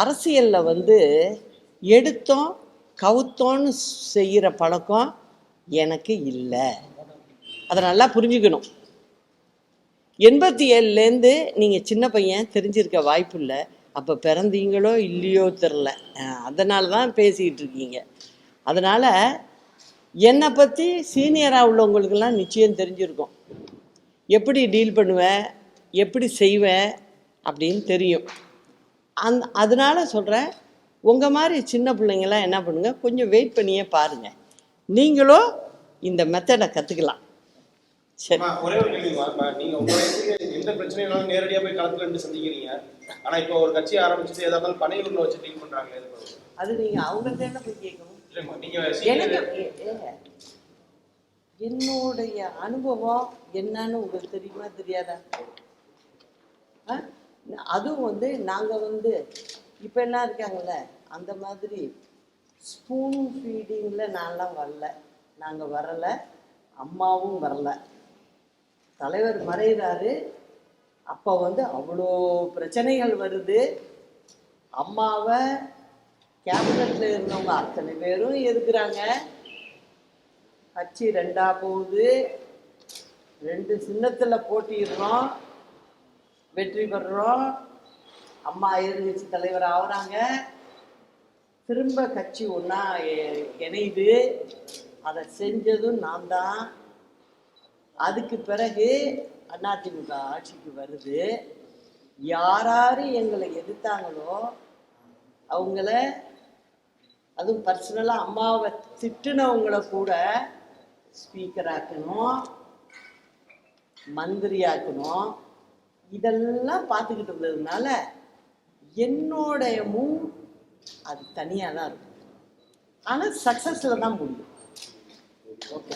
அரசியலில் வந்து எடுத்தோம் கவுத்தோன்னு செய்கிற பழக்கம் எனக்கு இல்லை. அதை நல்லா புரிஞ்சுக்கணும். 87லேருந்து நீங்கள் சின்ன பையன் தெரிஞ்சிருக்க வாய்ப்பு இல்லை. அப்போ பிறந்தீங்களோ இல்லையோ தெரில. அதனால தான் பேசிக்கிட்டு இருக்கீங்க. அதனால் என்னை பற்றி சீனியராக உள்ளவங்களுக்கெல்லாம் நிச்சயம் தெரிஞ்சிருக்கும். எப்படி டீல் பண்ணுவேன், எப்படி செய்வேன் அப்படின்னு தெரியும். அதனால சொல்கிறேன், உங்கள் மாதிரி சின்ன பிள்ளைங்களாம் என்ன பண்ணுங்க, கொஞ்சம் வெயிட் பண்ணியே பாருங்கள். நீங்களும் இந்த மெத்தடை கற்றுக்கலாம். சரி, ஒரே ஒரு கேள்வி. நீங்க உங்க எந்த பிரச்சனையும் நேரடியா போய் களத்துல இருந்து சந்திக்கிறீங்க. ஆனா இப்போ ஒரு கட்சி ஆரம்பிச்சுட்டு ஏதாவது பனையூர்ல வச்சு டீல் பண்றாங்க. அது நீங்க அவங்கள்ட்ட என்ன போய் கேட்கணும். என்னுடைய அனுபவம் என்னன்னு உங்களுக்கு தெரியுமா தெரியாதா? அதுவும் வந்து நாங்கள் வந்து இப்போ எல்லாம் இருக்காங்கல்ல, அந்த மாதிரி ஸ்பூன் ஃபீடிங்கில் நான்லாம் வரல. நாங்கள் வரலை, அம்மாவும் வரல. தலைவர் மறைகிறாரு, அப்போ வந்து அவ்வளோ பிரச்சனைகள் வருது. அம்மாவை கேபினட்டில் இருந்தவங்க அத்தனை பேரும் எதுக்குறாங்க. கட்சி 2ஆ போகுது, 2 சின்னத்தில் போட்டிடுறோம், வெற்றி பெறுறோம். அம்மா எதிர்கட்சி தலைவர் ஆகுறாங்க, திரும்ப கட்சி ஒன்றா இணையுது. அதை செஞ்சதும் நான் தான். அதுக்கு பிறகு அதிமுக ஆட்சிக்கு வருது. யார் எங்களை எதிர்த்தாங்களோ அவங்கள, அதுவும் பர்சனலாக அம்மாவை திட்டுனவங்கள கூட ஸ்பீக்கர் ஆக்கணும், மந்திரி ஆக்கணும். இதெல்லாம் பார்த்துக்கிட்டு இருந்ததுனால என்னோடைய மூவ் அது தனியாக தான் இருக்கும். ஆனால் சக்ஸஸில் தான் முடியும். ஓகே.